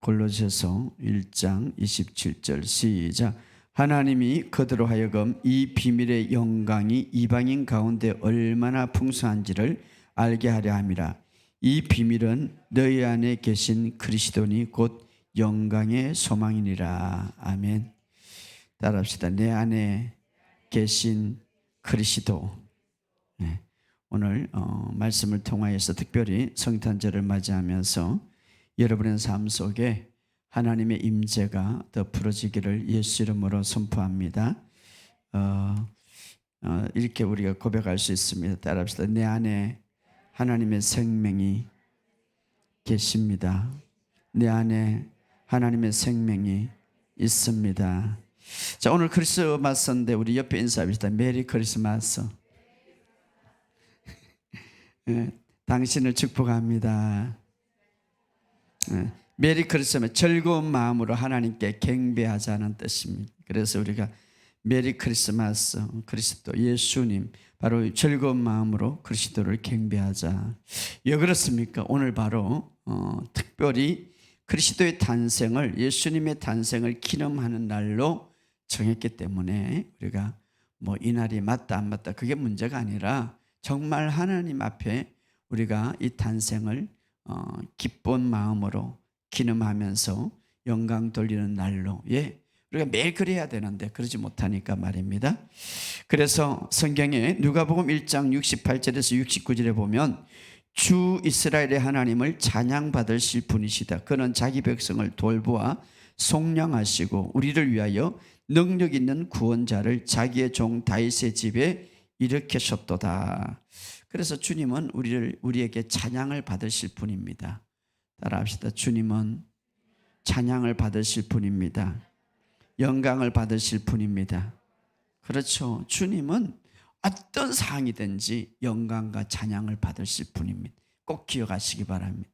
골로새서 1장 27절 시작. 하나님이 그들로 하여금 이 비밀의 영광이 이방인 가운데 얼마나 풍성한지를 알게 하려 함이라. 이 비밀은 너희 안에 계신 그리스도니 곧 영광의 소망이니라. 아멘. 따라합시다. 내 안에 계신 그리스도. 네. 오늘 말씀을 통하여서 특별히 성탄절을 맞이하면서 여러분의 삶 속에 하나님의 임재가 더 부러지기를 예수 이름으로 선포합니다. 이렇게 우리가 고백할 수 있습니다. 따라합시다. 내 안에 하나님의 생명이 계십니다. 내 안에 하나님의 생명이 있습니다. 자, 오늘 크리스마스인데 우리 옆에 인사합시다. 메리 크리스마스. 네, 당신을 축복합니다. 네, 메리 크리스마스, 즐거운 마음으로 하나님께 경배하자는 뜻입니다. 그래서 우리가 메리 크리스마스, 그리스도 예수님, 바로 즐거운 마음으로 그리스도를 경배하자. 왜 그렇습니까? 오늘 바로 특별히 그리스도의 탄생을, 예수님의 탄생을 기념하는 날로 정했기 때문에 우리가 이 날이 맞다 안 맞다 그게 문제가 아니라 정말 하나님 앞에 우리가 이 탄생을 기쁜 마음으로 기념하면서 영광 돌리는 날로, 우리가 매일 그래야 되는데 그러지 못하니까 말입니다. 그래서 성경에 누가복음 1장 68절에서 69절에 보면 주 이스라엘의 하나님을 찬양받으실 분이시다. 그는 자기 백성을 돌보아 속량하시고 우리를 위하여 능력 있는 구원자를 자기의 종 다윗의 집에 일으키셨도다. 그래서 주님은 우리에게 찬양을 받으실 분입니다. 따라합시다. 주님은 찬양을 받으실 분입니다. 영광을 받으실 분입니다. 그렇죠. 주님은 어떤 상황이든지 영광과 찬양을 받으실 분입니다. 꼭 기억하시기 바랍니다.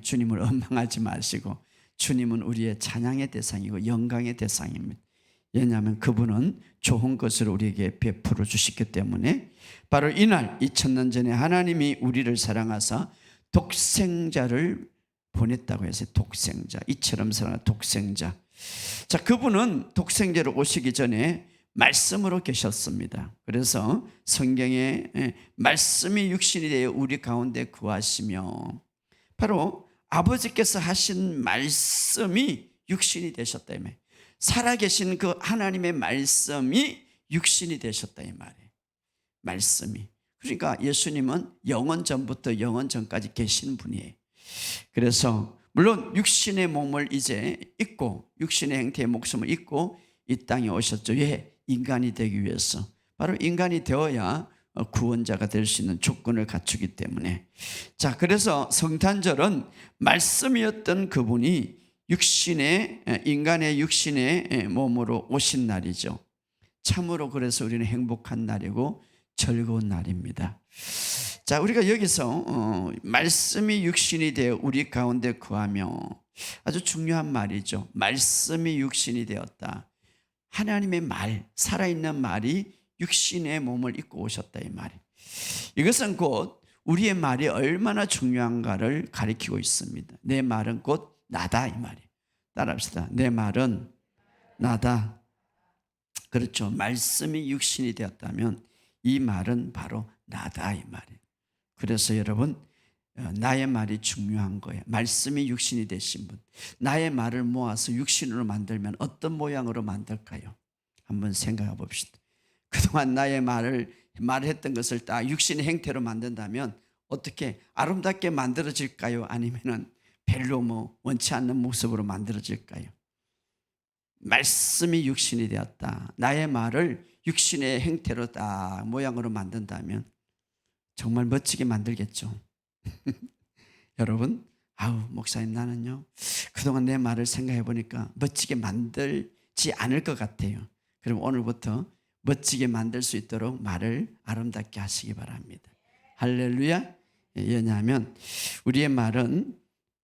주님을 원망하지 마시고 주님은 우리의 찬양의 대상이고 영광의 대상입니다. 왜냐하면 그분은 좋은 것을 우리에게 베풀어 주셨기 때문에 바로 이날 2000년 전에 하나님이 우리를 사랑하사 독생자를 보냈다고 해서 독생자, 이처럼 사랑하는 독생자. 자, 그분은 독생자로 오시기 전에 말씀으로 계셨습니다. 그래서 성경에 말씀이 육신이 되어 우리 가운데 거하시며 바로 아버지께서 하신 말씀이 육신이 되셨다며, 살아계신 그 하나님의 말씀이 육신이 되셨다 이 말이에요. 말씀이. 그러니까 예수님은 영원 전부터 영원 전까지 계신 분이에요. 그래서 물론 육신의 몸을 이제 입고 육신의 형태의 목숨을 입고 이 땅에 오셨죠. 왜? 인간이 되기 위해서. 바로 인간이 되어야 구원자가 될 수 있는 조건을 갖추기 때문에. 자, 그래서 성탄절은 말씀이었던 그분이 인간의 육신의 몸으로 오신 날이죠. 참으로 그래서 우리는 행복한 날이고 즐거운 날입니다. 자, 우리가 여기서 말씀이 육신이 되어 우리 가운데 거하며, 아주 중요한 말이죠. 말씀이 육신이 되었다. 하나님의 말, 살아있는 말이 육신의 몸을 입고 오셨다 이 말이. 이것은 곧 우리의 말이 얼마나 중요한가를 가리키고 있습니다. 내 말은 곧 나다 이 말이. 따라합시다. 내 말은 나다. 그렇죠. 말씀이 육신이 되었다면 이 말은 바로 나다 이 말이에요. 그래서 여러분, 나의 말이 중요한 거예요. 말씀이 육신이 되신 분, 나의 말을 모아서 육신으로 만들면 어떤 모양으로 만들까요? 한번 생각해 봅시다. 그동안 나의 말했던 것을 딱 육신의 형태로 만든다면 어떻게 아름답게 만들어질까요? 아니면은 별로 원치 않는 모습으로 만들어질까요? 말씀이 육신이 되었다. 나의 말을 육신의 형태로 딱 모양으로 만든다면 정말 멋지게 만들겠죠. 여러분, 목사님, 나는요 그동안 내 말을 생각해 보니까 멋지게 만들지 않을 것 같아요. 그럼 오늘부터 멋지게 만들 수 있도록 말을 아름답게 하시기 바랍니다. 할렐루야. 왜냐하면 우리의 말은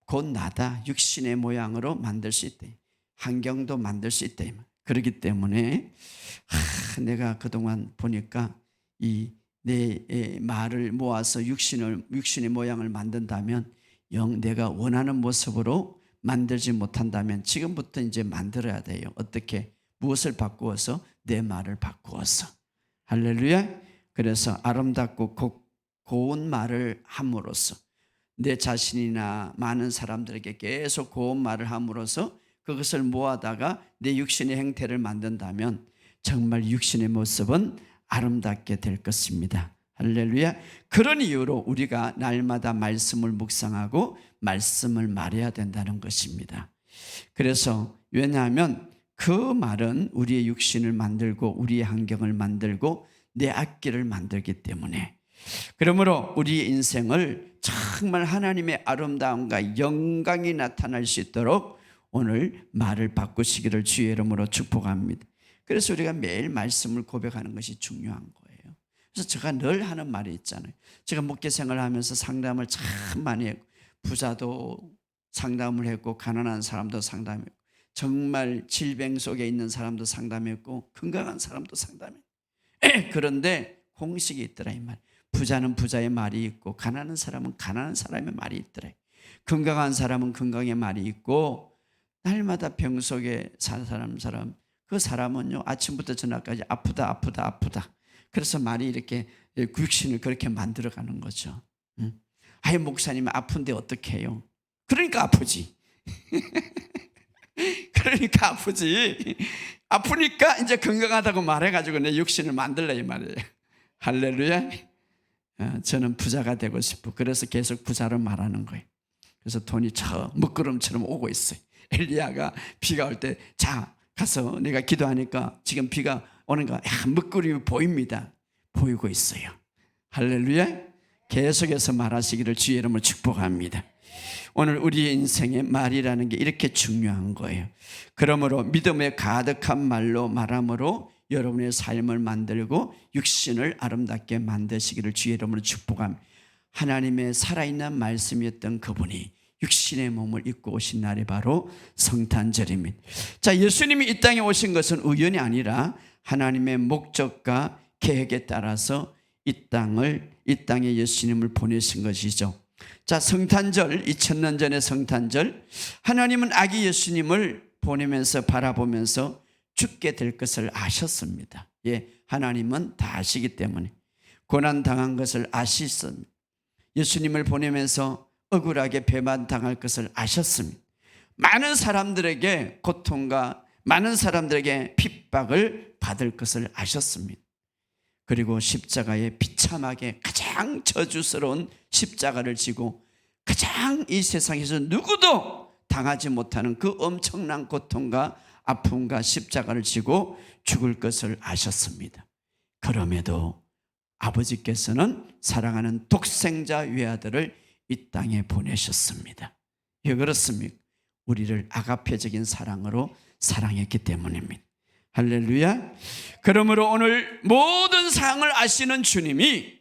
곧 나다. 육신의 모양으로 만들 수 있다. 환경도 만들 수 있다. 그렇기 때문에 내가 그동안 보니까 내 말을 모아서 육신의 모양을 만든다면 내가 원하는 모습으로 만들지 못한다면 지금부터 이제 만들어야 돼요. 어떻게? 무엇을 바꾸어서? 내 말을 바꾸어서. 할렐루야. 그래서 아름답고 고운 말을 함으로써 내 자신이나 많은 사람들에게 계속 고운 말을 함으로써 그것을 모아다가 내 육신의 행태를 만든다면 정말 육신의 모습은 아름답게 될 것입니다. 할렐루야. 그런 이유로 우리가 날마다 말씀을 묵상하고 말씀을 말해야 된다는 것입니다. 그래서 왜냐하면 그 말은 우리의 육신을 만들고 우리의 환경을 만들고 내 앞길을 만들기 때문에, 그러므로 우리의 인생을 정말 하나님의 아름다움과 영광이 나타날 수 있도록 오늘 말을 바꾸시기를 주의 이름으로 축복합니다. 그래서 우리가 매일 말씀을 고백하는 것이 중요한 거예요. 그래서 제가 늘 하는 말이 있잖아요. 제가 목회 생활하면서 상담을 참 많이 했고, 부자도 상담을 했고, 가난한 사람도 상담했고, 정말 질병 속에 있는 사람도 상담했고, 건강한 사람도 상담했고. 그런데 공식이 있더라 이 말. 부자는 부자의 말이 있고, 가난한 사람은 가난한 사람의 말이 있더라. 건강한 사람은 건강의 말이 있고, 날마다 병 속에 사는 사람 그 사람은요 아침부터 저녁까지 아프다. 그래서 말이 이렇게 육신을 그렇게 만들어가는 거죠. 아예 목사님 아픈데 어떻게 해요? 그러니까 아프지. 그러니까 아프지. 아프니까 이제 건강하다고 말해가지고 내 육신을 만들래 이 말이에요. 할렐루야. 저는 부자가 되고 싶어. 그래서 계속 부자로 말하는 거예요. 그래서 돈이 저 먹구름처럼 오고 있어요. 엘리야가 비가 올 때 자 가서 내가 기도하니까 지금 비가 오는 거 먹구름이 보입니다. 보이고 있어요. 할렐루야. 계속해서 말하시기를 주의 이름으로 축복합니다. 오늘 우리의 인생에 말이라는 게 이렇게 중요한 거예요. 그러므로 믿음에 가득한 말로 말함으로 여러분의 삶을 만들고 육신을 아름답게 만드시기를 주의 이름으로 축복합니다. 하나님의 살아있는 말씀이었던 그분이 육신의 몸을 입고 오신 날이 바로 성탄절입니다. 자, 예수님이 이 땅에 오신 것은 우연이 아니라 하나님의 목적과 계획에 따라서 이 땅에 예수님을 보내신 것이죠. 자, 성탄절, 2000년 전의 성탄절, 하나님은 아기 예수님을 보내면서 바라보면서 죽게 될 것을 아셨습니다. 예, 하나님은 다 아시기 때문에 고난당한 것을 아셨습니다. 예수님을 보내면서 억울하게 배반당할 것을 아셨습니다. 많은 사람들에게 고통과 많은 사람들에게 핍박을 받을 것을 아셨습니다. 그리고 십자가에 비참하게 가장 저주스러운 십자가를 지고 가장 이 세상에서 누구도 당하지 못하는 그 엄청난 고통과 아픔과 십자가를 지고 죽을 것을 아셨습니다. 그럼에도 아버지께서는 사랑하는 독생자 외아들을 이 땅에 보내셨습니다. 왜 그렇습니까? 우리를 아가페적인 사랑으로 사랑했기 때문입니다. 할렐루야. 그러므로 오늘 모든 상황을 아시는 주님이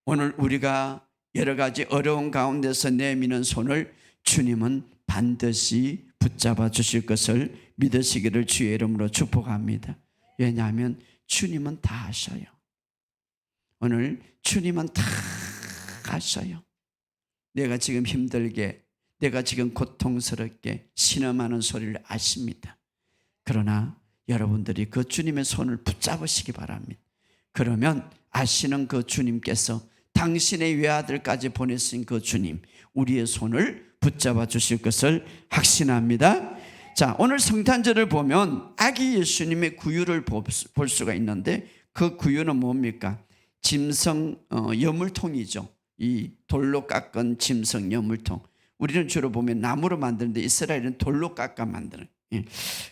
오늘 우리가 여러 가지 어려운 가운데서 내미는 손을 주님은 반드시 붙잡아 주실 것을 믿으시기를 주의 이름으로 축복합니다. 왜냐하면 주님은 다 아셔요. 오늘 주님은 다 아셔요. 내가 지금 힘들게, 내가 지금 고통스럽게 신음하는 소리를 아십니다. 그러나 여러분들이 그 주님의 손을 붙잡으시기 바랍니다. 그러면 아시는 그 주님께서 당신의 외아들까지 보내신 그 주님, 우리의 손을 붙잡아 주실 것을 확신합니다. 자, 오늘 성탄절을 보면 아기 예수님의 구유를 볼 수가 있는데 그 구유는 뭡니까? 짐승 여물통이죠. 이 돌로 깎은 짐승 여물통. 우리는 주로 보면 나무로 만드는데 이스라엘은 돌로 깎아 만드는.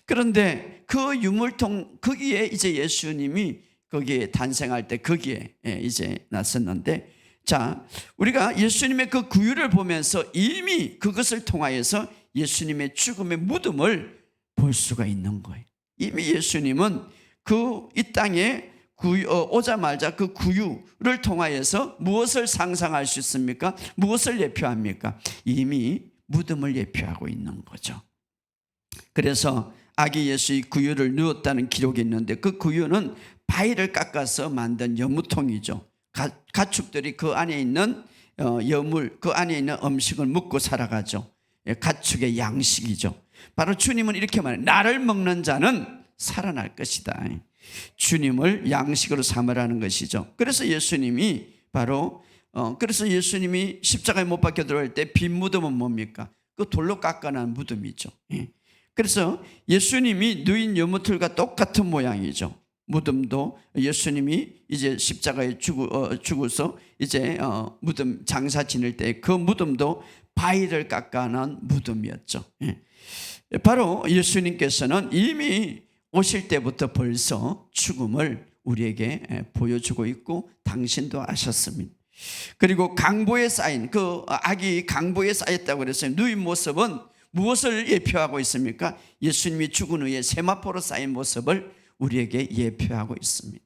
그런데 그 유물통 거기에 이제 예수님이 거기에 탄생할 때 거기에 이제 났었는데, 자, 우리가 예수님의 그 구유를 보면서 이미 그것을 통하여서 예수님의 죽음의 무덤을 볼 수가 있는 거예요. 이미 예수님은 그 이 땅에 오자마자 그 구유를 통하여서 무엇을 상상할 수 있습니까? 무엇을 예표합니까? 이미 무덤을 예표하고 있는 거죠. 그래서 아기 예수의 구유를 누웠다는 기록이 있는데 그 구유는 바위를 깎아서 만든 여무통이죠. 가축들이 그 안에 있는 여물, 그 안에 있는 음식을 먹고 살아가죠. 가축의 양식이죠. 바로 주님은 이렇게 말해요. 나를 먹는 자는 살아날 것이다. 주님을 양식으로 삼으라는 것이죠. 그래서 예수님이 그래서 예수님이 십자가에 못 박혀 들어갈 때 빈 무덤은 뭡니까? 그 돌로 깎아난 무덤이죠. 그래서 예수님이 누인 여무틀과 똑같은 모양이죠. 무덤도 예수님이 이제 십자가에 죽어서 이제 무덤 장사 지낼 때 그 무덤도 바위를 깎아난 무덤이었죠. 바로 예수님께서는 이미 오실 때부터 벌써 죽음을 우리에게 보여주고 있고 당신도 아셨습니다. 그리고 강보에 쌓인 그 악이 강보에 쌓였다고 그랬어요. 누인 모습은 무엇을 예표하고 있습니까? 예수님이 죽은 후에 세마포로 쌓인 모습을 우리에게 예표하고 있습니다.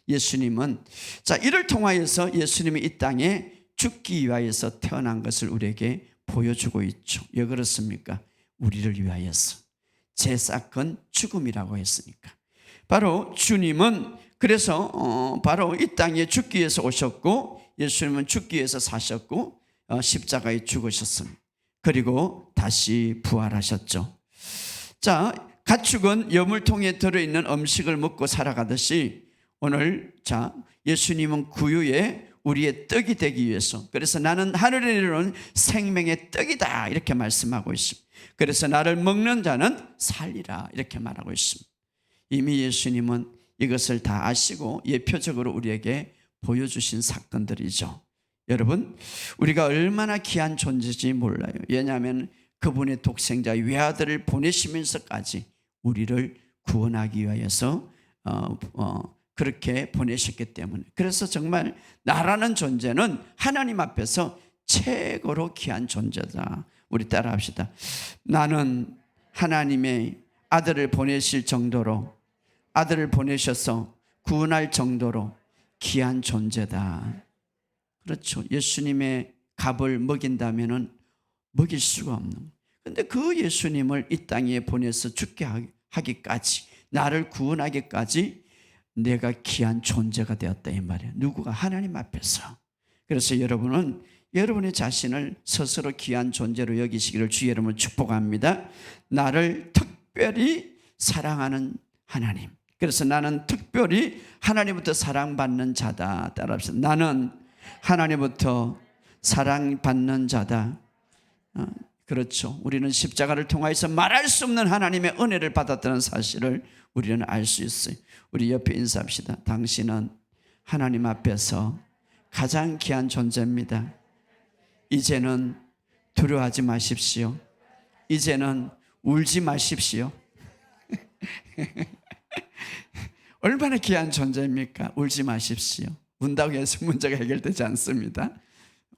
예수님은 이를 통하여서 예수님이 이 땅에 죽기 위하여서 태어난 것을 우리에게 보여주고 있죠. 왜 그렇습니까? 우리를 위하여서. 제 싹은 죽음이라고 했으니까. 바로 주님은 그래서 바로 이 땅에 죽기 위해서 오셨고, 예수님은 죽기 위해서 사셨고 십자가에 죽으셨습니다. 그리고 다시 부활하셨죠. 가축은 여물통에 들어있는 음식을 먹고 살아가듯이 오늘 예수님은 구유에 우리의 떡이 되기 위해서, 그래서 나는 하늘에 내려오는 생명의 떡이다 이렇게 말씀하고 있습니다. 그래서 나를 먹는 자는 살리라 이렇게 말하고 있습니다. 이미 예수님은 이것을 다 아시고 예표적으로 우리에게 보여주신 사건들이죠. 여러분, 우리가 얼마나 귀한 존재인지 몰라요. 왜냐하면 그분의 독생자 외아들을 보내시면서까지 우리를 구원하기 위하여서 그렇게 보내셨기 때문에, 그래서 정말 나라는 존재는 하나님 앞에서 최고로 귀한 존재다. 우리 따라 합시다. 나는 하나님의 아들을 보내실 정도로, 아들을 보내셔서 구원할 정도로 귀한 존재다. 그렇죠. 예수님의 값을 먹인다면은 먹일 수가 없는. 근데 그 예수님을 이 땅에 보내서 죽게 하기까지, 나를 구원하기까지 내가 귀한 존재가 되었다 이 말이에요. 누구가? 하나님 앞에서. 그래서 여러분은 여러분의 자신을 스스로 귀한 존재로 여기시기를 주 여러분을 축복합니다. 나를 특별히 사랑하는 하나님. 그래서 나는 특별히 하나님부터 사랑받는 자다. 따라합시다. 나는 하나님부터 사랑받는 자다. 그렇죠. 우리는 십자가를 통하여서 말할 수 없는 하나님의 은혜를 받았다는 사실을 우리는 알 수 있어요. 우리 옆에 인사합시다. 당신은 하나님 앞에서 가장 귀한 존재입니다. 이제는 두려워하지 마십시오. 이제는 울지 마십시오. 얼마나 귀한 존재입니까? 울지 마십시오. 운다고 해서 문제가 해결되지 않습니다.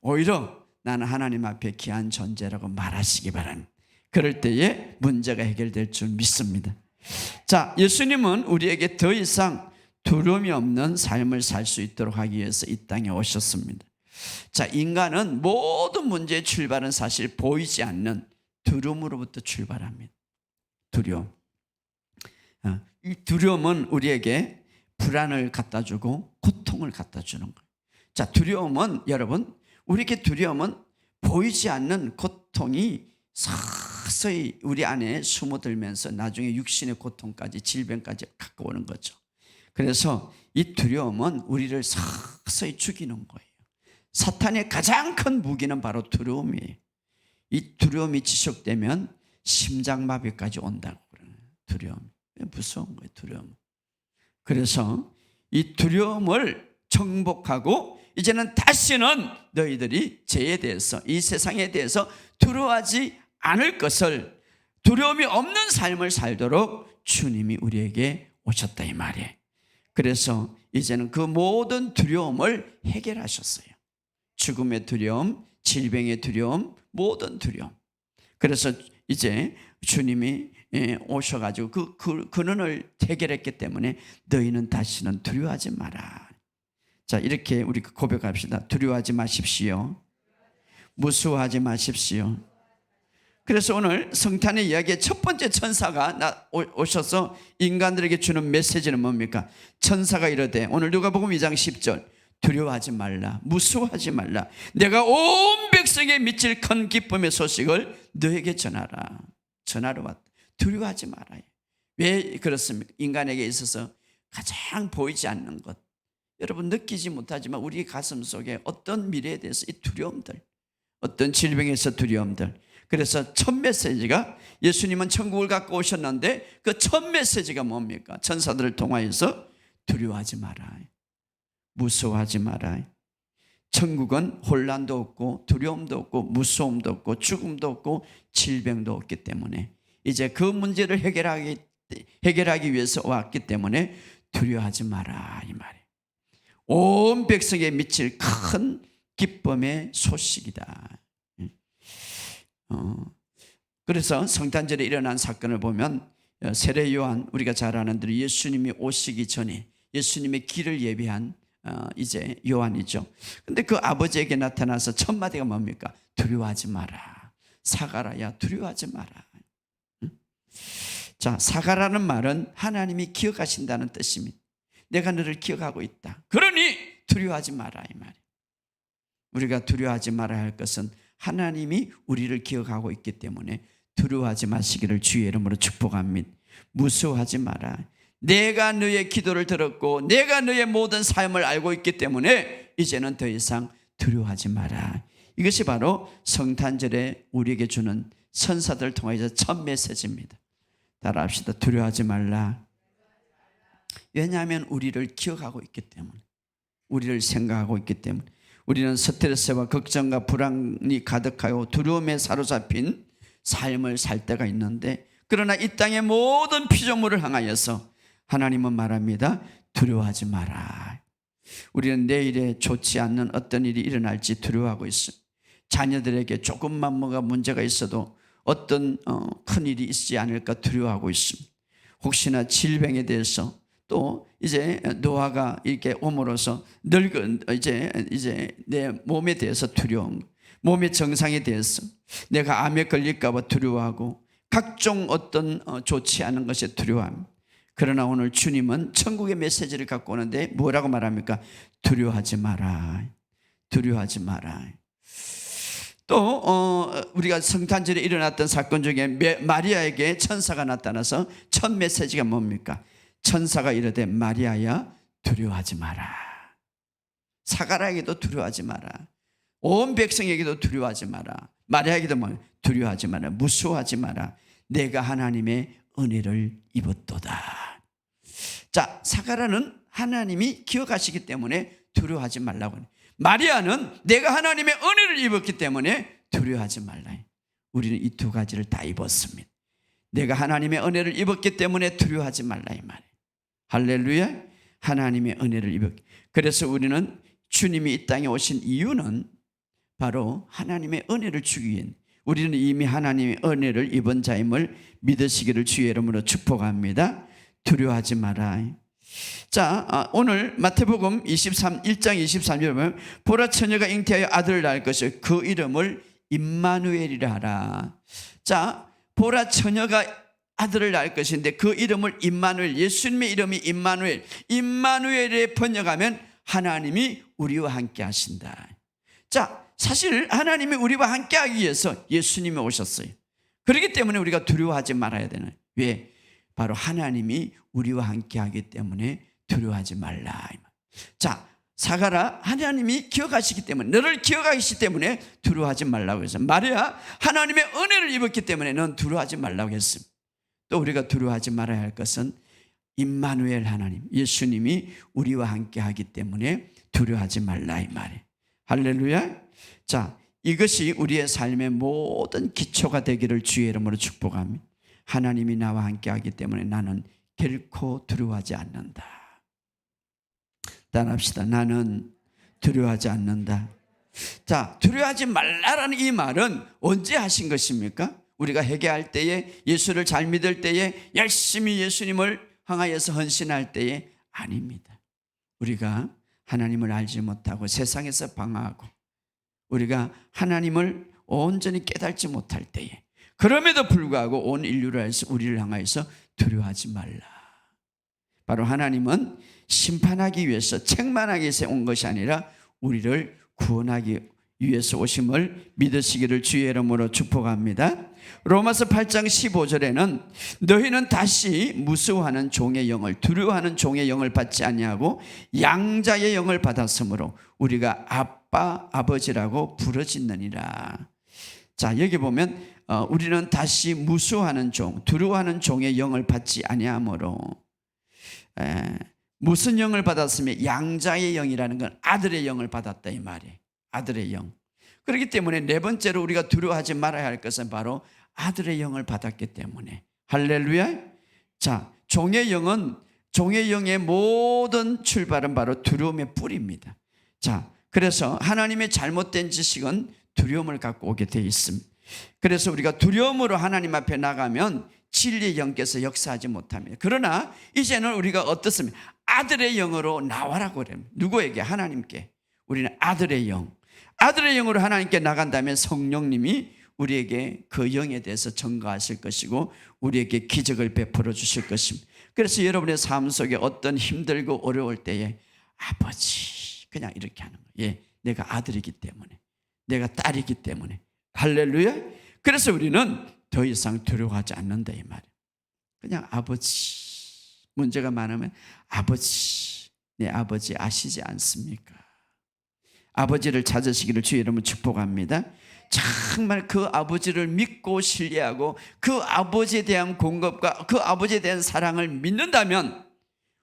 오히려 나는 하나님 앞에 귀한 존재라고 말하시기 바랍니다. 그럴 때에 문제가 해결될 줄 믿습니다. 예수님은 우리에게 더 이상 두려움이 없는 삶을 살 수 있도록 하기 위해서 이 땅에 오셨습니다. 인간은 모든 문제의 출발은 사실 보이지 않는 두려움으로부터 출발합니다. 두려움. 이 두려움은 우리에게 불안을 갖다 주고 고통을 갖다 주는 거예요. 두려움은 여러분, 우리에게 두려움은 보이지 않는 고통이 서서히 우리 안에 숨어들면서 나중에 육신의 고통까지, 질병까지 갖고 오는 거죠. 그래서 이 두려움은 우리를 서서히 죽이는 거예요. 사탄의 가장 큰 무기는 바로 두려움이에요. 이 두려움이 지속되면 심장마비까지 온다고 그러는 두려움. 무서운 거예요, 두려움. 그래서 이 두려움을 정복하고 이제는 다시는 너희들이 죄에 대해서, 이 세상에 대해서 두려워하지 않을 것을, 두려움이 없는 삶을 살도록 주님이 우리에게 오셨다 이 말이에요. 그래서 이제는 그 모든 두려움을 해결하셨어요. 죽음의 두려움, 질병의 두려움, 모든 두려움. 그래서 이제 주님이 오셔가지고 그 근원을 해결했기 때문에 너희는 다시는 두려워하지 마라. 이렇게 우리 고백합시다. 두려워하지 마십시오. 무서워하지 마십시오. 그래서 오늘 성탄의 이야기의 첫 번째 천사가 오셔서 인간들에게 주는 메시지는 뭡니까? 천사가 이르되, 오늘 누가복음 2장 10절, 두려워하지 말라. 무서워하지 말라. 내가 온 백성에 미칠 큰 기쁨의 소식을 너에게 전하라. 전하러 왔다. 두려워하지 말아요. 왜 그렇습니까? 인간에게 있어서 가장 보이지 않는 것, 여러분 느끼지 못하지만 우리 가슴 속에 어떤 미래에 대해서 이 두려움들, 어떤 질병에서 두려움들. 그래서 첫 메시지가, 예수님은 천국을 갖고 오셨는데 그 첫 메시지가 뭡니까? 천사들을 통하여서 두려워하지 마라, 무서워하지 마라. 천국은 혼란도 없고 두려움도 없고 무서움도 없고 죽음도 없고 질병도 없기 때문에 이제 그 문제를 해결하기 위해서 왔기 때문에 두려워하지 마라, 이 말이에요. 온 백성에 미칠 큰 기쁨의 소식이다. 그래서 성탄절에 일어난 사건을 보면 세례 요한, 우리가 잘 아는 대로 예수님이 오시기 전에 예수님의 길을 예비한 이제 요한이죠. 근데 그 아버지에게 나타나서 첫 마디가 뭡니까? 두려워하지 마라. 사가라야, 두려워하지 마라. 자, 사가라는 말은 하나님이 기억하신다는 뜻입니다. 내가 너를 기억하고 있다. 그러니 두려워하지 마라, 이 말이에요. 우리가 두려워하지 말아야 할 것은 하나님이 우리를 기억하고 있기 때문에 두려워하지 마시기를 주의 이름으로 축복합니다. 무서워하지 마라. 내가 너의 기도를 들었고 내가 너의 모든 삶을 알고 있기 때문에 이제는 더 이상 두려워하지 마라. 이것이 바로 성탄절에 우리에게 주는 천사들을 통해서 첫 메시지입니다. 따라합시다. 두려워하지 말라. 왜냐하면 우리를 기억하고 있기 때문에, 우리를 생각하고 있기 때문에. 우리는 스트레스와 걱정과 불안이 가득하고 두려움에 사로잡힌 삶을 살 때가 있는데, 그러나 이 땅의 모든 피조물을 향하여서 하나님은 말합니다. 두려워하지 마라. 우리는 내일에 좋지 않는 어떤 일이 일어날지 두려워하고 있습니다. 자녀들에게 조금만 뭐가 문제가 있어도 어떤 큰 일이 있지 않을까 두려워하고 있습니다. 혹시나 질병에 대해서, 또 이제 노화가 이렇게 옴으로써 늙은 이제 내 몸에 대해서 두려움, 몸의 정상에 대해서 내가 암에 걸릴까 봐 두려워하고 각종 어떤 좋지 않은 것에 두려워합니다. 그러나 오늘 주님은 천국의 메시지를 갖고 오는데 뭐라고 말합니까? 두려워하지 마라. 두려워하지 마라. 또 우리가 성탄절에 일어났던 사건 중에 마리아에게 천사가 나타나서 첫 메시지가 뭡니까? 천사가 이르되 마리아야 두려워하지 마라. 사가라에게도 두려워하지 마라. 온 백성에게도 두려워하지 마라. 마리아에게도 두려워하지 마라. 무서워하지 마라. 내가 하나님의 은혜를 입었도다. 자, 사가라는 하나님이 기억하시기 때문에 두려워하지 말라고 해요. 마리아는 내가 하나님의 은혜를 입었기 때문에 두려워하지 말라. 우리는 이 두 가지를 다 입었습니다. 내가 하나님의 은혜를 입었기 때문에 두려워하지 말라, 이 말이에요. 할렐루야. 하나님의 은혜를 입었기. 그래서 우리는 주님이 이 땅에 오신 이유는 바로 하나님의 은혜를 주기 위해, 우리는 이미 하나님의 은혜를 입은 자임을 믿으시기를 주의 이름으로 축복합니다. 두려워하지 마라. 자, 오늘 마태복음 1장 23절에 보면 보라 처녀가 잉태하여 아들을 낳을 것이요 그 이름을 임마누엘이라 하라. 자, 보라 처녀가 아들을 낳을 것인데 그 이름을 임마누엘, 예수님의 이름이 임마누엘, 임마누엘에 번역하면 하나님이 우리와 함께 하신다. 자, 사실 하나님이 우리와 함께 하기 위해서 예수님이 오셨어요. 그렇기 때문에 우리가 두려워하지 말아야 되는. 왜? 바로 하나님이 우리와 함께 하기 때문에 두려워하지 말라. 자, 사가라, 하나님이 기억하시기 때문에, 너를 기억하시기 때문에 두려워하지 말라고 했어요. 마리아, 하나님의 은혜를 입었기 때문에 넌 두려워하지 말라고 했습니다. 또 우리가 두려워하지 말아야 할 것은 임마누엘 하나님, 예수님이 우리와 함께 하기 때문에 두려워하지 말라, 이 말이에요. 할렐루야. 자, 이것이 우리의 삶의 모든 기초가 되기를 주의 이름으로 축복합니다. 하나님이 나와 함께 하기 때문에 나는 결코 두려워하지 않는다. 따라합시다. 나는 두려워하지 않는다. 자, 두려워하지 말라라는 이 말은 언제 하신 것입니까? 우리가 회개할 때에, 예수를 잘 믿을 때에, 열심히 예수님을 향하여서 헌신할 때에 아닙니다. 우리가 하나님을 알지 못하고 세상에서 방황하고 우리가 하나님을 온전히 깨닫지 못할 때에, 그럼에도 불구하고 온 인류를 해서 우리를 향하여서 두려워하지 말라. 바로 하나님은 심판하기 위해서 책망하기 위해서 온 것이 아니라 우리를 구원하기 위해서 오심을 믿으시기를 주의 이름으로 축복합니다. 로마서 8장 15절에는 너희는 다시 무수하는 종의 영을, 두려워하는 종의 영을 받지 아니하고 양자의 영을 받았으므로 우리가 아빠 아버지라고 부르짖느니라. 자, 여기 보면 우리는 다시 무수하는 종, 두려워하는 종의 영을 받지 아니하므로, 무슨 영을 받았으면 양자의 영이라는 건 아들의 영을 받았다 이 말이에요. 아들의 영. 그렇기 때문에 네 번째로 우리가 두려워하지 말아야 할 것은 바로 아들의 영을 받았기 때문에. 할렐루야. 자, 종의 영은, 종의 영의 모든 출발은 바로 두려움의 뿌리입니다. 자, 그래서 하나님의 잘못된 지식은 두려움을 갖고 오게 되어 있습니다. 그래서 우리가 두려움으로 하나님 앞에 나가면 진리의 영께서 역사하지 못합니다. 그러나 이제는 우리가 어떻습니까? 아들의 영으로 나와라고 그래요. 누구에게? 하나님께. 우리는 아들의 영, 아들의 영으로 하나님께 나간다면 성령님이 우리에게 그 영에 대해서 증거하실 것이고 우리에게 기적을 베풀어 주실 것입니다. 그래서 여러분의 삶 속에 어떤 힘들고 어려울 때에 아버지 그냥 이렇게 하는 거예요. 예, 내가 아들이기 때문에, 내가 딸이기 때문에. 할렐루야. 그래서 우리는 더 이상 두려워하지 않는다 이 말이에요. 그냥 아버지. 문제가 많으면 아버지, 내 아버지 아시지 않습니까? 아버지를 찾으시기를 주의 이름으로 축복합니다. 정말 그 아버지를 믿고 신뢰하고 그 아버지에 대한 공급과 그 아버지에 대한 사랑을 믿는다면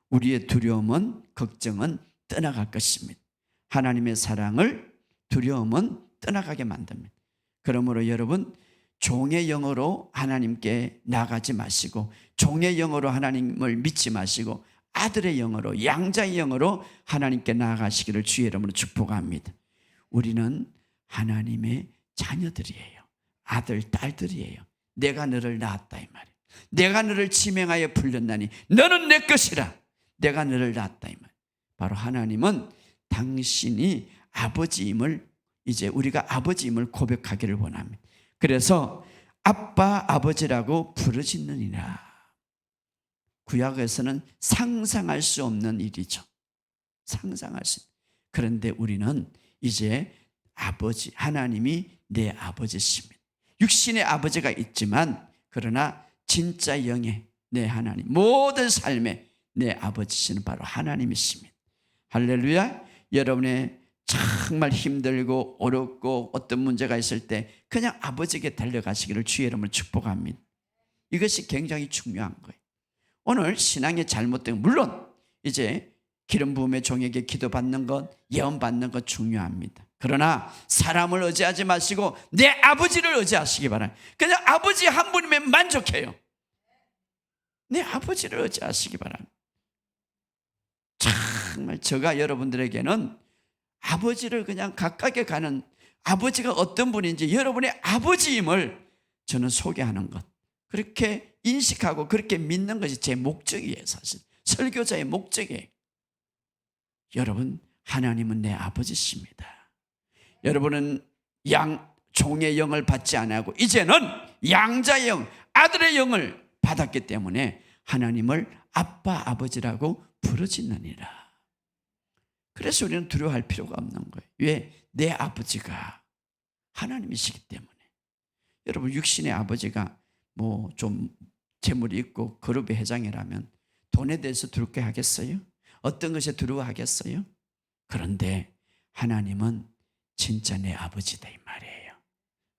우리의 두려움은, 걱정은 떠나갈 것입니다. 하나님의 사랑을, 두려움은 떠나가게 만듭니다. 그러므로 여러분, 종의 영으로 하나님께 나가지 마시고 종의 영으로 하나님을 믿지 마시고 아들의 영으로, 양자의 영으로 하나님께 나아가시기를 주의 이름으로 축복합니다. 우리는 하나님의 자녀들이에요. 아들, 딸들이에요. 내가 너를 낳았다 이 말이에요. 내가 너를 지명하여 불렀나니 너는 내 것이라. 내가 너를 낳았다 이 말이에요. 바로 하나님은 당신이 아버지임을, 이제 우리가 아버지임을 고백하기를 원합니다. 그래서 아빠 아버지라고 부르짖느니라. 구약에서는 상상할 수 없는 일이죠. 상상할 수. 그런데 우리는 이제 아버지, 하나님이 내 아버지십니다. 육신의 아버지가 있지만 그러나 진짜 영의 내 하나님, 모든 삶의 내 아버지시는 바로 하나님이십니다. 할렐루야. 여러분의 정말 힘들고 어렵고 어떤 문제가 있을 때 그냥 아버지에게 달려가시기를 주의 이름으로 축복합니다. 이것이 굉장히 중요한 거예요. 오늘 신앙이 잘못된, 물론 이제 기름 부음의 종에게 기도받는 것, 예언받는 것 중요합니다. 그러나 사람을 의지하지 마시고 내 아버지를 의지하시기 바랍니다. 그냥 아버지 한 분이면 만족해요. 내 아버지를 의지하시기 바랍니다. 정말 제가 여러분들에게는 아버지를 그냥 가깝게 가는, 아버지가 어떤 분인지 여러분의 아버지임을 저는 소개하는 것, 그렇게 인식하고 그렇게 믿는 것이 제 목적이에요. 사실 설교자의 목적이에요. 여러분, 하나님은 내 아버지십니다. 여러분은 종의 영을 받지 않고 이제는 양자의 영, 아들의 영을 받았기 때문에 하나님을 아빠 아버지라고 부르짖느니라. 그래서 우리는 두려워할 필요가 없는 거예요. 왜? 내 아버지가 하나님이시기 때문에. 여러분, 육신의 아버지가 뭐 좀 재물이 있고 그룹의 회장이라면 돈에 대해서 두렵게 하겠어요? 어떤 것에 두려워하겠어요? 그런데 하나님은 진짜 내 아버지다 이 말이에요.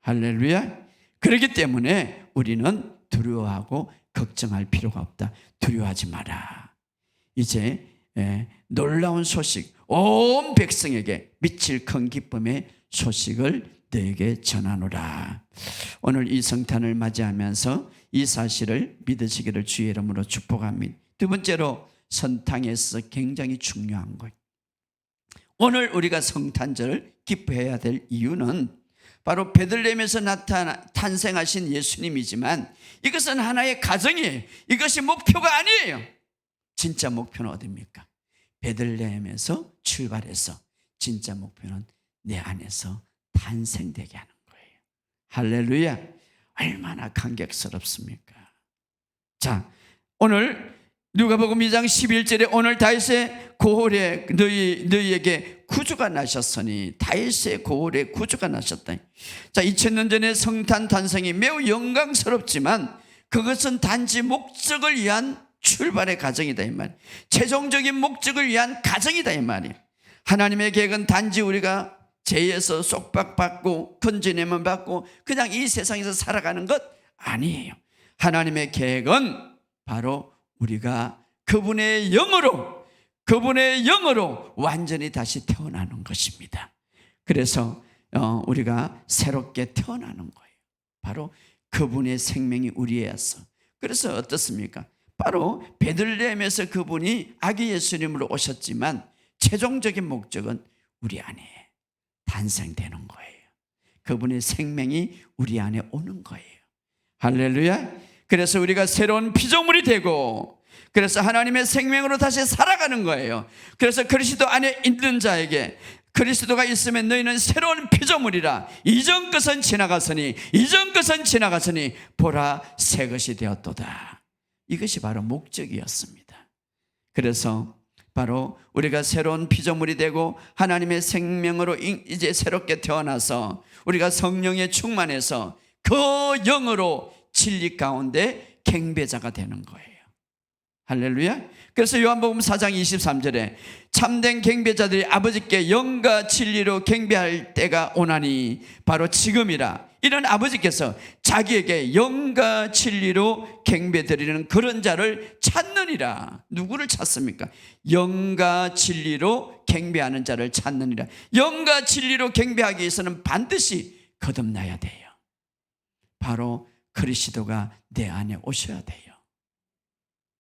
할렐루야. 그렇기 때문에 우리는 두려워하고 걱정할 필요가 없다. 두려워하지 마라. 이제 놀라운 소식, 온 백성에게 미칠 큰 기쁨의 소식을 너에게 전하노라. 오늘 이 성탄을 맞이하면서 이 사실을 믿으시기를 주의 이름으로 축복합니다. 두 번째로 성탄에서 굉장히 중요한 것, 오늘 우리가 성탄절을 기뻐해야 될 이유는 바로 베들레헴에서 탄생하신 예수님이지만 이것은 하나의 가정이에요. 이것이 목표가 아니에요. 진짜 목표는 어디입니까? 베들레헴에서 출발해서 진짜 목표는 내 안에서 탄생되게 하는 거예요. 할렐루야. 얼마나 감격스럽습니까? 자, 오늘 누가복음 2장 11절에 오늘 다윗의 고을에 너희에게 구주가 나셨으니, 다윗의 고을에 구주가 나셨다. 자, 2000년 전의 성탄 탄생이 매우 영광스럽지만 그것은 단지 목적을 위한 출발의 과정이다 이 말. 최종적인 목적을 위한 과정이다 이 말이에요. 하나님의 계획은 단지 우리가 죄에서 속박받고 건지내만 받고 그냥 이 세상에서 살아가는 것 아니에요. 하나님의 계획은 바로 우리가 그분의 영으로 완전히 다시 태어나는 것입니다. 그래서 우리가 새롭게 태어나는 거예요. 바로 그분의 생명이 우리에서. 그래서 어떻습니까? 바로 베들레헴에서 그분이 아기 예수님으로 오셨지만 최종적인 목적은 우리 안에 탄생되는 거예요. 그분의 생명이 우리 안에 오는 거예요. 할렐루야. 그래서 우리가 새로운 피조물이 되고, 그래서 하나님의 생명으로 다시 살아가는 거예요. 그래서 그리스도 안에 있는 자에게, 그리스도가 있으면 너희는 새로운 피조물이라, 이전 것은 지나갔으니 보라 새 것이 되었도다. 이것이 바로 목적이었습니다. 그래서 바로 우리가 새로운 피조물이 되고 하나님의 생명으로 이제 새롭게 태어나서 우리가 성령에 충만해서 그 영으로 진리 가운데 경배자가 되는 거예요. 할렐루야. 그래서 요한복음 4장 23절에 참된 경배자들이 아버지께 영과 진리로 경배할 때가 오나니 바로 지금이라. 이런 아버지께서 자기에게 영과 진리로 경배드리는 그런 자를 찾느니라. 누구를 찾습니까? 영과 진리로 경배하는 자를 찾느니라. 영과 진리로 경배하기 위해서는 반드시 거듭나야 돼요. 바로 그리스도가 내 안에 오셔야 돼요.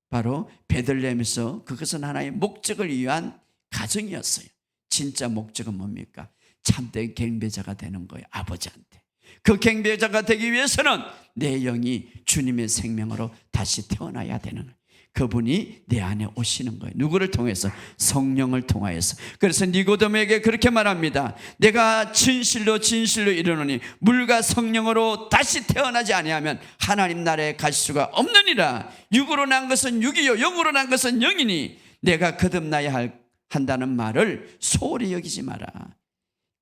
바로 베들레헴에서 그것은 하나의 목적을 위한 가정이었어요. 진짜 목적은 뭡니까? 참된 경배자가 되는 거예요. 아버지한테. 그 경배자가 되기 위해서는 내 영이 주님의 생명으로 다시 태어나야 되는 거예요. 그분이 내 안에 오시는 거예요. 누구를 통해서? 성령을 통하여서. 그래서 니고데모에게 그렇게 말합니다. 내가 진실로 이르노니 물과 성령으로 다시 태어나지 아니하면 하나님 나라에 갈 수가 없느니라. 육으로 난 것은 육이요 영으로 난 것은 영이니 내가 거듭나야 한다는 말을 소홀히 여기지 마라.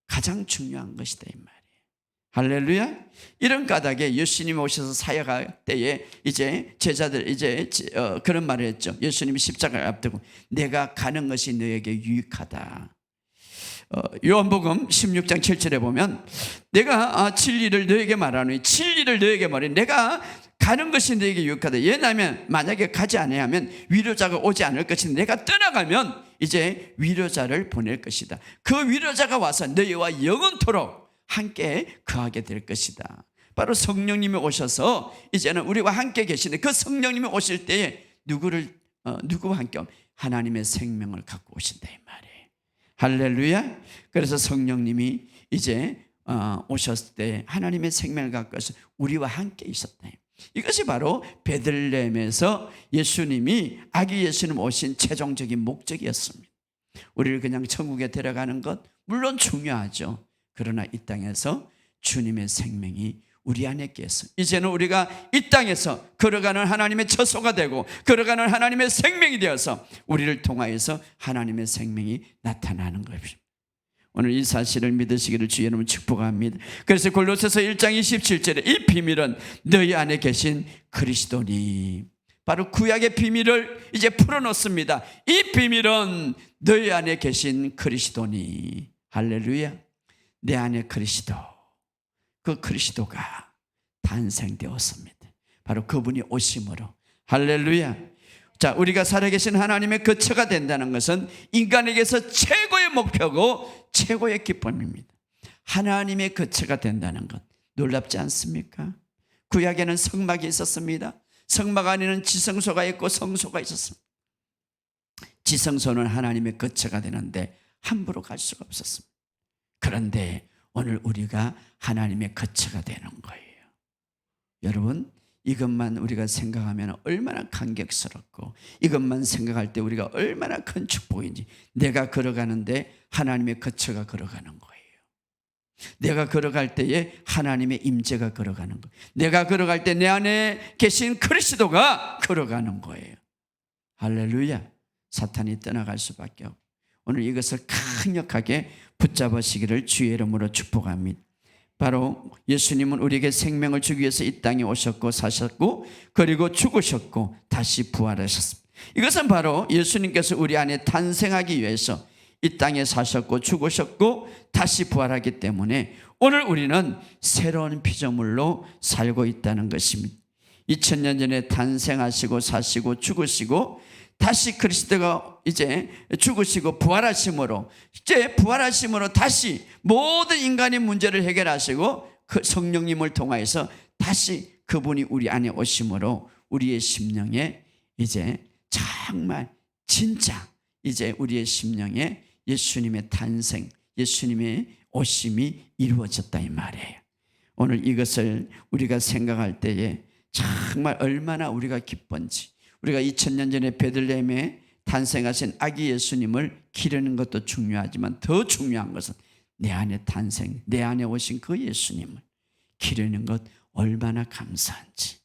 가장 중요한 것이다 이 말이에요. 할렐루야. 이런 까닭에 예수님이 오셔서 사역할 때에 이제 제자들 그런 말을 했죠. 예수님이 십자가를 앞두고 내가 가는 것이 너에게 유익하다. 요한복음 16장 7절에 보면 내가 진리를 너에게 말하노니 내가 가는 것이 너에게 유익하다. 왜냐하면 만약에 가지 아니하면 위로자가 오지 않을 것인데 내가 떠나가면 이제 위로자를 보낼 것이다. 그 위로자가 와서 너희와 영원토록 함께 거하게 될 것이다. 바로 성령님이 오셔서 이제는 우리와 함께 계시는데 그 성령님이 오실 때에 누구와 함께 하나님의 생명을 갖고 오신다 이 말이에요. 할렐루야. 그래서 성령님이 이제 오셨을 때 하나님의 생명을 갖고 와서 우리와 함께 있었다. 이것이 바로 베들레헴에서 예수님이 아기 예수님 오신 최종적인 목적이었습니다. 우리를 그냥 천국에 데려가는 것 물론 중요하죠. 그러나 이 땅에서 주님의 생명이 우리 안에 깨서 이제는 우리가 이 땅에서 걸어가는 하나님의 처소가 되고 걸어가는 하나님의 생명이 되어서 우리를 통하여서 하나님의 생명이 나타나는 것입니다. 오늘 이 사실을 믿으시기를 주의 이름으로 축복합니다. 그래서 골로새서 1장 27절에 이 비밀은 너희 안에 계신 그리스도니, 바로 구약의 비밀을 이제 풀어놓습니다. 이 비밀은 너희 안에 계신 그리스도니. 할렐루야. 내 안에 그리스도, 그 그리스도가 탄생되었습니다. 바로 그분이 오심으로. 할렐루야. 자, 우리가 살아계신 하나님의 거처가 된다는 것은 인간에게서 최고의 목표고 최고의 기쁨입니다. 하나님의 거처가 된다는 것 놀랍지 않습니까? 구약에는 성막이 있었습니다. 성막 안에는 지성소가 있고 성소가 있었습니다. 지성소는 하나님의 거처가 되는데 함부로 갈 수가 없었습니다. 그런데 오늘 우리가 하나님의 거처가 되는 거예요. 여러분, 이것만 우리가 생각하면 얼마나 감격스럽고 이것만 생각할 때 우리가 얼마나 큰 축복인지. 내가 걸어가는데 하나님의 거처가 걸어가는 거예요. 내가 걸어갈 때에 하나님의 임재가 걸어가는 거예요. 내가 걸어갈 때 내 안에 계신 그리스도가 걸어가는 거예요. 할렐루야. 사탄이 떠나갈 수밖에 없고 오늘 이것을 강력하게 붙잡으시기를 주의 이름으로 축복합니다. 바로 예수님은 우리에게 생명을 주기 위해서 이 땅에 오셨고 사셨고 그리고 죽으셨고 다시 부활하셨습니다. 이것은 바로 예수님께서 우리 안에 탄생하기 위해서 이 땅에 사셨고 죽으셨고 다시 부활하기 때문에 오늘 우리는 새로운 피조물로 살고 있다는 것입니다. 2000년 전에 탄생하시고 사시고 죽으시고 다시 그리스도가 이제 죽으시고 부활하심으로 이제 부활하심으로 다시 모든 인간의 문제를 해결하시고 그 성령님을 통하여서 다시 그분이 우리 안에 오심으로 우리의 심령에 이제 정말 진짜 이제 우리의 심령에 예수님의 탄생, 예수님의 오심이 이루어졌다 이 말이에요. 오늘 이것을 우리가 생각할 때에 정말 얼마나 우리가 기쁜지, 우리가 2000년 전에 베들레헴에 탄생하신 아기 예수님을 기르는 것도 중요하지만 더 중요한 것은 내 안에 탄생, 내 안에 오신 그 예수님을 기르는 것 얼마나 감사한지.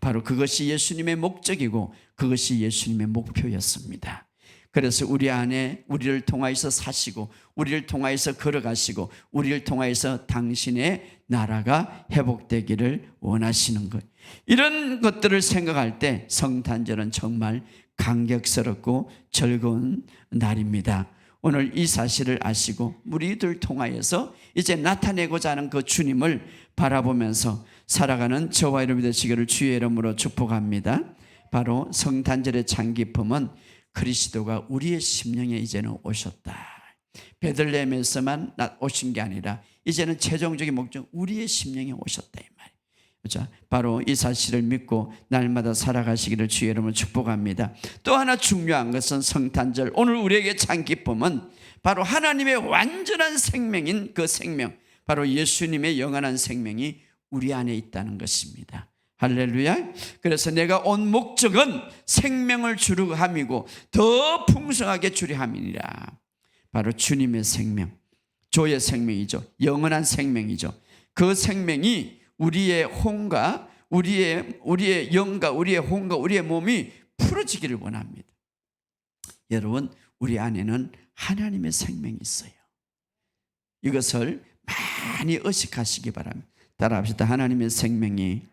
바로 그것이 예수님의 목적이고 그것이 예수님의 목표였습니다. 그래서 우리 안에 우리를 통하여서 사시고 우리를 통하여서 걸어가시고 우리를 통하여서 당신의 나라가 회복되기를 원하시는 것. 이런 것들을 생각할 때 성탄절은 정말 감격스럽고 즐거운 날입니다. 오늘 이 사실을 아시고 우리들 통하여서 이제 나타내고자 하는 그 주님을 바라보면서 살아가는 저와 여러분이 되시기를 주의 이름으로 축복합니다. 바로 성탄절의 장기품은 그리스도가 우리의 심령에 이제는 오셨다. 베들레헴에서만 오신 게 아니라 이제는 최종적인 목적 우리의 심령에 오셨다 이 말이에요. 그렇죠? 바로 이 사실을 믿고 날마다 살아가시기를 주의 이름으로 축복합니다. 또 하나 중요한 것은 성탄절 오늘 우리에게 장기품은 바로 하나님의 완전한 생명인 그 생명, 바로 예수님의 영원한 생명이 우리 안에 있다는 것입니다. 할렐루야. 그래서 내가 온 목적은 생명을 주려 함이고 더 풍성하게 주려 함이니라. 바로 주님의 생명, 조의 생명이죠. 영원한 생명이죠. 그 생명이 우리의 혼과 우리의 영과 우리의 혼과 우리의 몸이 풀어지기를 원합니다. 여러분, 우리 안에는 하나님의 생명이 있어요. 이것을 많이 의식하시기 바랍니다. 따라합시다. 하나님의 생명이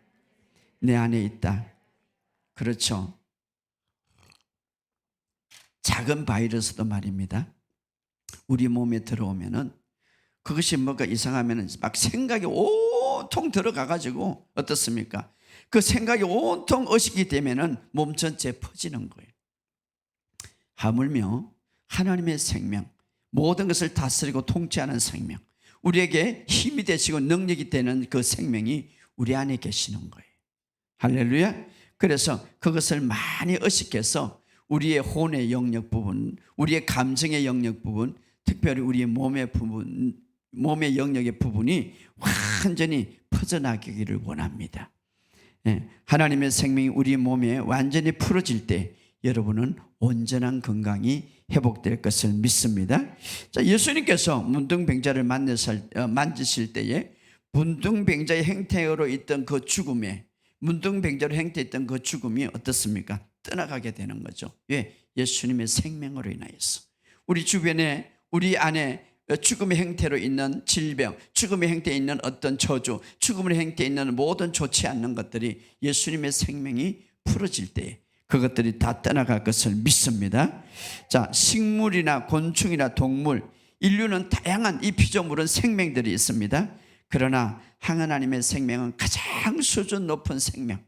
내 안에 있다. 그렇죠. 작은 바이러스도 말입니다. 우리 몸에 들어오면은 그것이 뭔가 이상하면은 막 생각이 온통 들어가가지고 어떻습니까? 그 생각이 온통 의식이 되면은 몸 전체에 퍼지는 거예요. 하물며 하나님의 생명, 모든 것을 다스리고 통치하는 생명, 우리에게 힘이 되시고 능력이 되는 그 생명이 우리 안에 계시는 거예요. 할렐루야. 그래서 그것을 많이 의식해서 우리의 혼의 영역 부분, 우리의 감정의 영역 부분, 특별히 우리의 몸의 부분, 몸의 영역의 부분이 완전히 퍼져나가기를 원합니다. 하나님의 생명이 우리 몸에 완전히 풀어질 때 여러분은 온전한 건강이 회복될 것을 믿습니다. 자, 예수님께서 문둥병자를 만지실 때에 문둥병자의 행태로 있던 그 죽음에 문둥병자로 행태했던 그 죽음이 어떻습니까? 떠나가게 되는 거죠. 왜? 예수님의 생명으로 인하여서. 우리 주변에 우리 안에 죽음의 행태로 있는 질병, 죽음의 행태에 있는 어떤 저주, 죽음의 행태에 있는 모든 좋지 않는 것들이 예수님의 생명이 풀어질 때 그것들이 다 떠나갈 것을 믿습니다. 자, 식물이나 곤충이나 동물, 인류는 다양한 이 피조물은 생명들이 있습니다. 그러나 하나님의 생명은 가장 수준 높은 생명,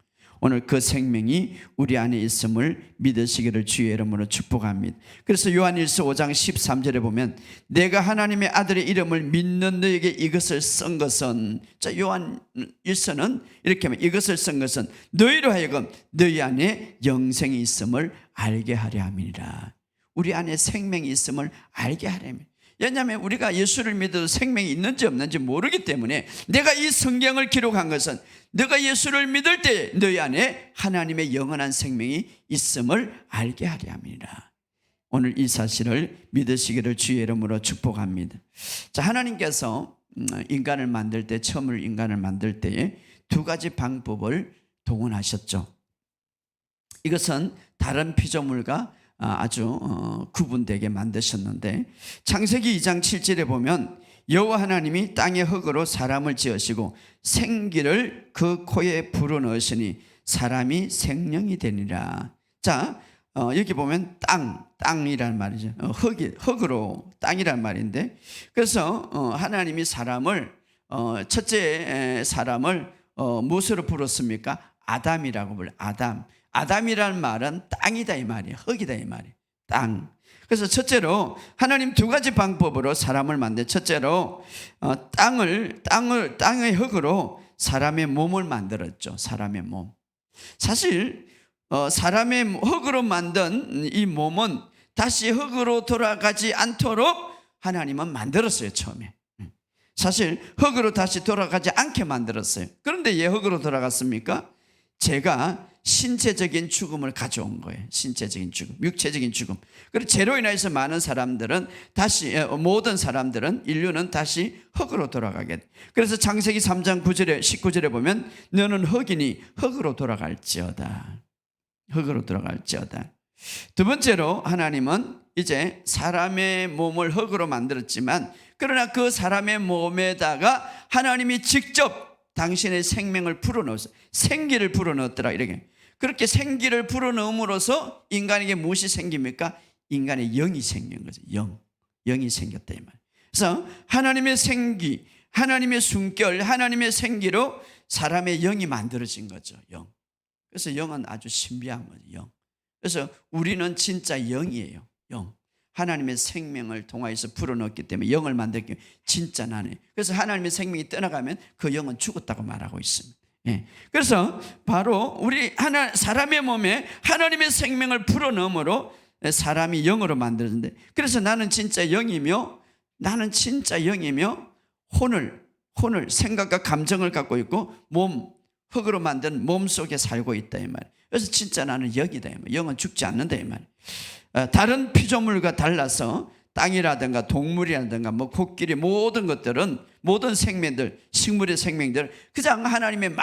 오늘 그 생명이 우리 안에 있음을 믿으시기를 주의 이름으로 축복합니다. 그래서 요한일서 5장 13절에 보면 내가 하나님의 아들의 이름을 믿는 너에게 이것을 쓴 것은, 자, 요한일서는 이렇게 하면 이것을 쓴 것은 너희로 하여금 너희 안에 영생이 있음을 알게 하려 함이니라. 우리 안에 생명이 있음을 알게 하려 함이니라. 왜냐하면 우리가 예수를 믿어도 생명이 있는지 없는지 모르기 때문에 내가 이 성경을 기록한 것은 너가 예수를 믿을 때 너희 안에 하나님의 영원한 생명이 있음을 알게 하려 함이라. 오늘 이 사실을 믿으시기를 주의 이름으로 축복합니다. 자, 하나님께서 인간을 만들 때, 처음으로 인간을 만들 때에 두 가지 방법을 동원하셨죠. 이것은 다른 피조물과 아주 구분되게 만드셨는데, 창세기 2장 7절에 보면 여호와 하나님이 땅의 흙으로 사람을 지으시고 생기를 그 코에 불어넣으시니 사람이 생명이 되니라. 자, 여기 보면 땅이란 말이죠. 흙으로 땅이란 말인데, 그래서 하나님이 사람을 첫째 사람을 무엇으로 불렀습니까? 아담이라고 불러요. 아담이란 말은 땅이다 이 말이에요. 흙이다 이 말이에요. 땅. 그래서 첫째로 하나님 두 가지 방법으로 사람을 만든, 첫째로 땅의 흙으로 사람의 몸을 만들었죠. 사람의 몸. 사실 사람의 흙으로 만든 이 몸은 다시 흙으로 돌아가지 않도록 하나님은 만들었어요. 처음에. 사실 흙으로 다시 돌아가지 않게 만들었어요. 그런데 왜 흙으로 돌아갔습니까? 제가 신체적인 죽음을 가져온 거예요. 신체적인 죽음, 육체적인 죽음. 그리고 죄로 인해서 모든 사람들은, 인류는 다시 흙으로 돌아가게 돼. 그래서 창세기 3장 9절에 19절에 보면 너는 흙이니 흙으로 돌아갈지어다. 흙으로 돌아갈지어다. 두 번째로 하나님은 이제 사람의 몸을 흙으로 만들었지만, 그러나 그 사람의 몸에다가 하나님이 직접 당신의 생명을 불어넣었어요. 생기를 불어넣었더라. 이렇게. 그렇게 생기를 불어넣음으로써 인간에게 무엇이 생깁니까? 인간의 영이 생긴 거죠. 영이 생겼다 이 말. 그래서 하나님의 생기, 하나님의 숨결, 하나님의 생기로 사람의 영이 만들어진 거죠. 영. 그래서 영은 아주 신비한 거죠. 영. 그래서 우리는 진짜 영이에요. 영. 하나님의 생명을 통하여서 불어넣었기 때문에 영을 만들기 진짜 나네. 그래서 하나님의 생명이 떠나가면 그 영은 죽었다고 말하고 있습니다. 예. 그래서 바로 사람의 몸에 하나님의 생명을 불어넣음으로 사람이 영으로 만들어진대. 그래서 나는 진짜 영이며 혼을 생각과 감정을 갖고 있고 흙으로 만든 몸 속에 살고 있다 이 말. 그래서 진짜 나는 영이다 이 말. 영은 죽지 않는다 이 말. 다른 피조물과 달라서 땅이라든가 동물이라든가 코끼리 모든 것들은, 모든 생명들, 식물의 생명들 그냥 하나님의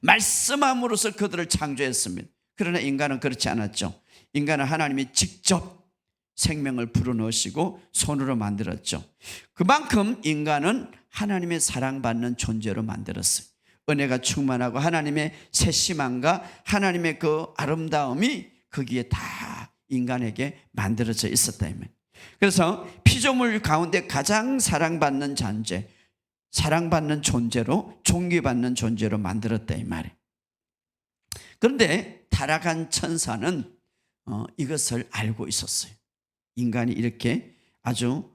말씀함으로써 그들을 창조했습니다. 그러나 인간은 그렇지 않았죠. 인간은 하나님이 직접 생명을 불어넣으시고 손으로 만들었죠. 그만큼 인간은 하나님의 사랑받는 존재로 만들었어요. 은혜가 충만하고 하나님의 세심함과 하나님의 그 아름다움이 거기에 다 인간에게 만들어져 있었다. 그래서 피조물 가운데 가장 사랑받는 존재로, 존귀받는 존재로 만들었다 이 말이에요. 그런데 타락한 천사는 이것을 알고 있었어요. 인간이 이렇게 아주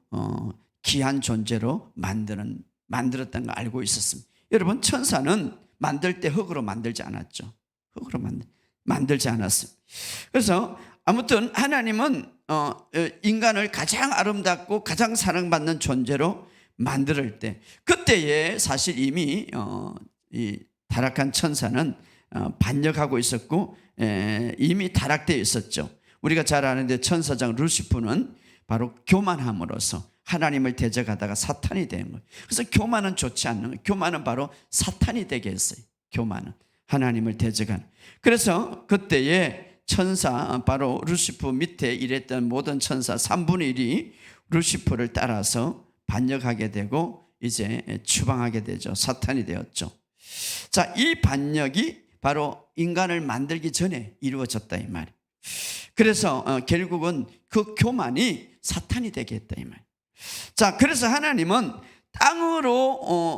귀한 존재로 만들었다는 걸 알고 있었습니다. 여러분, 천사는 만들 때 흙으로 만들지 않았죠. 흙으로 만들지 않았어요. 그래서 아무튼 하나님은 인간을 가장 아름답고 가장 사랑받는 존재로 만들 때, 그때에 사실 이미 이 타락한 천사는 반역하고 있었고 이미 타락되어 있었죠. 우리가 잘 아는데 천사장 루시프는 바로 교만함으로써 하나님을 대적하다가 사탄이 된 거예요. 그래서 교만은 좋지 않는 거예요. 교만은 바로 사탄이 되게 했어요. 교만은 하나님을 대적하는. 그래서 그때에 천사, 바로 루시프 밑에 일했던 모든 천사 3분의 1이 루시프를 따라서 반역하게 되고 이제 추방하게 되죠. 사탄이 되었죠. 자, 이 반역이 바로 인간을 만들기 전에 이루어졌다 이 말이에요. 그래서 결국은 그 교만이 사탄이 되게 했다 이 말이에요. 자, 그래서 하나님은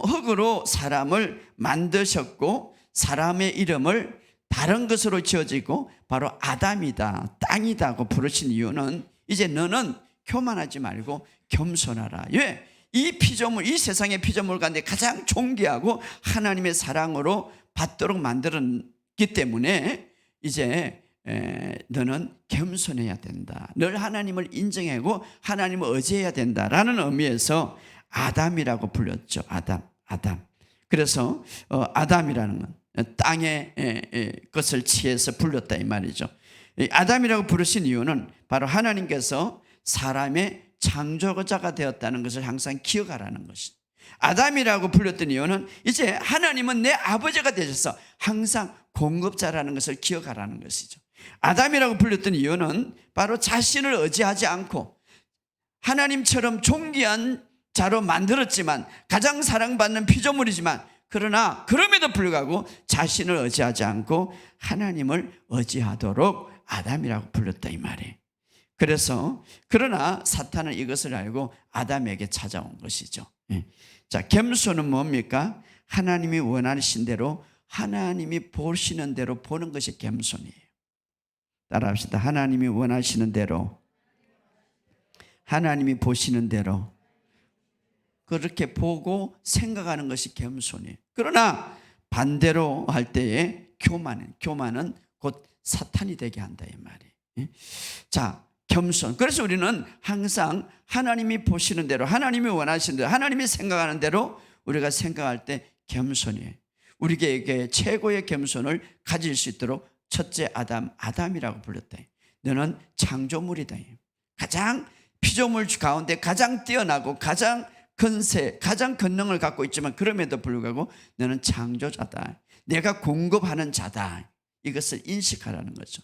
흙으로 사람을 만드셨고 사람의 이름을 다른 것으로 지어지고 바로 아담이다, 땅이다고 부르신 이유는 이제 너는 교만하지 말고 겸손하라. 왜? 이 세상의 피조물 가운데 가장 존귀하고 하나님의 사랑으로 받도록 만들었기 때문에 이제 너는 겸손해야 된다. 늘 하나님을 인정하고 하나님을 의지해야 된다라는 의미에서 아담이라고 불렸죠. 아담. 그래서 아담이라는 건 땅의 것을 취해서 불렸다 이 말이죠. 아담이라고 부르신 이유는 바로 하나님께서 사람의 창조자가 되었다는 것을 항상 기억하라는 것이죠. 아담이라고 불렸던 이유는 이제 하나님은 내 아버지가 되셔서 항상 공급자라는 것을 기억하라는 것이죠. 아담이라고 불렸던 이유는 바로 자신을 의지하지 않고 하나님처럼 존귀한 자로 만들었지만 가장 사랑받는 피조물이지만 그러나 그럼에도 불구하고 자신을 의지하지 않고 하나님을 의지하도록 아담이라고 불렀다 이 말이에요. 그래서 그러나 사탄은 이것을 알고 아담에게 찾아온 것이죠. 자, 겸손은 뭡니까? 하나님이 원하신 대로 하나님이 보시는 대로 보는 것이 겸손이에요. 따라합시다. 하나님이 원하시는 대로 하나님이 보시는 대로 그렇게 보고 생각하는 것이 겸손이에요. 그러나 반대로 할 때에 교만은 곧 사탄이 되게 한다 이 말이에요. 자, 겸손. 그래서 우리는 항상 하나님이 보시는 대로 하나님이 원하시는 대로 하나님이 생각하는 대로 우리가 생각할 때 겸손이에요. 우리에게 최고의 겸손을 가질 수 있도록 첫째 아담이라고 불렀다. 너는 창조물이다. 가장 피조물 가운데 가장 뛰어나고 가장 근세, 가장 권능을 갖고 있지만 그럼에도 불구하고 너는 창조자다. 내가 공급하는 자다. 이것을 인식하라는 거죠.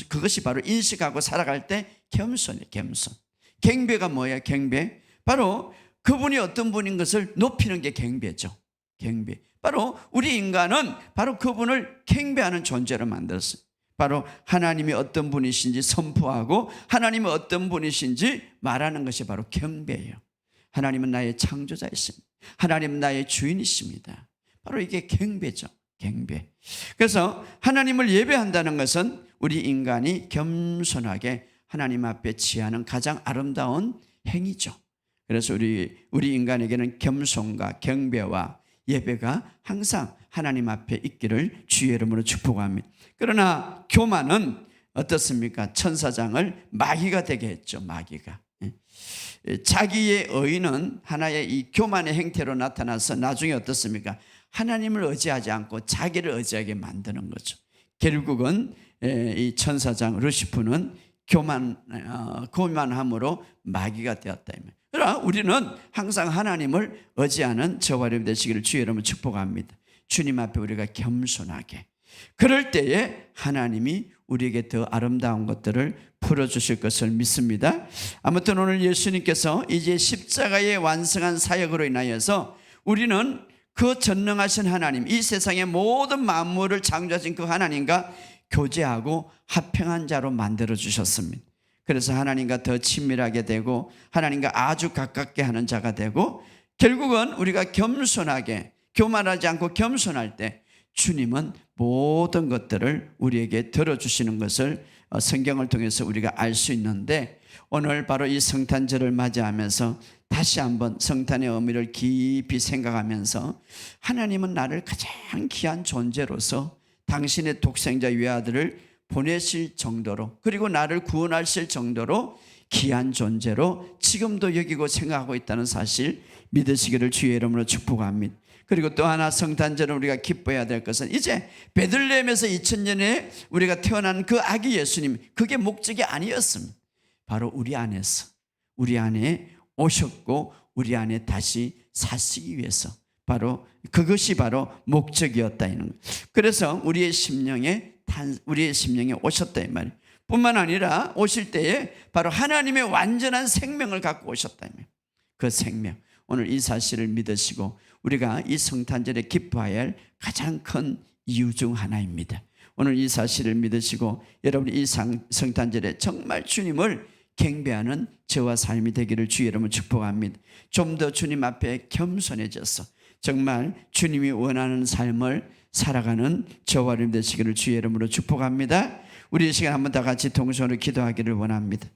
그것이 바로 인식하고 살아갈 때 겸손이에요. 겸손. 경배가 뭐야? 경배. 바로 그분이 어떤 분인 것을 높이는 게 경배죠. 경배. 바로 우리 인간은 바로 그분을 경배하는 존재로 만들었어요. 바로 하나님이 어떤 분이신지 선포하고 하나님이 어떤 분이신지 말하는 것이 바로 경배예요. 하나님은 나의 창조자이십니다. 하나님은 나의 주인이십니다. 바로 이게 경배죠. 경배. 그래서 하나님을 예배한다는 것은 우리 인간이 겸손하게 하나님 앞에 취하는 가장 아름다운 행위죠. 그래서 우리 인간에게는 겸손과 경배와 예배가 항상 하나님 앞에 있기를 주의 이름으로 축복합니다. 그러나 교만은 어떻습니까? 천사장을 마귀가 되게 했죠. 마귀가. 자기의 의는 하나의 이 교만의 행태로 나타나서 나중에 어떻습니까? 하나님을 의지하지 않고 자기를 의지하게 만드는 거죠. 결국은 이 천사장 루시프는 교만함으로 마귀가 되었다. 그러나 우리는 항상 하나님을 의지하는 저와 여러분 되시기를 주의 이름으로 축복합니다. 주님 앞에 우리가 겸손하게 그럴 때에 하나님이 우리에게 더 아름다운 것들을 풀어주실 것을 믿습니다. 아무튼 오늘 예수님께서 이제 십자가의 완성한 사역으로 인하여서 우리는 그 전능하신 하나님, 이 세상의 모든 만물을 창조하신 그 하나님과 교제하고 화평한 자로 만들어 주셨습니다. 그래서 하나님과 더 친밀하게 되고 하나님과 아주 가깝게 하는 자가 되고 결국은 우리가 겸손하게 교만하지 않고 겸손할 때 주님은 모든 것들을 우리에게 들어주시는 것을 성경을 통해서 우리가 알 수 있는데 오늘 바로 이 성탄절을 맞이하면서 다시 한번 성탄의 의미를 깊이 생각하면서 하나님은 나를 가장 귀한 존재로서 당신의 독생자 외아들을 보내실 정도로 그리고 나를 구원하실 정도로 귀한 존재로 지금도 여기고 생각하고 있다는 사실 믿으시기를 주의 이름으로 축복합니다. 그리고 또 하나 성탄절은 우리가 기뻐해야 될 것은 이제 베들레헴에서 2000년에 우리가 태어난 그 아기 예수님 그게 목적이 아니었습니다. 바로 우리 안에서 우리 안에 오셨고 우리 안에 다시 사시기 위해서 바로 그것이 바로 목적이었다 이는 거예요. 그래서 우리의 심령에 오셨다 이 말이에요. 뿐만 아니라 오실 때에 바로 하나님의 완전한 생명을 갖고 오셨다 이 말이에요. 그 생명 오늘 이 사실을 믿으시고 우리가 이 성탄절에 기뻐해야 할 가장 큰 이유 중 하나입니다. 오늘 이 사실을 믿으시고 여러분이 이 성탄절에 정말 주님을 경배하는 저와 삶이 되기를 주의 이름으로 축복합니다. 좀 더 주님 앞에 겸손해져서 정말 주님이 원하는 삶을 살아가는 저와 여러분 되시기를 주의 이름으로 축복합니다. 우리 이 시간 한번 다 같이 동선으로 기도하기를 원합니다.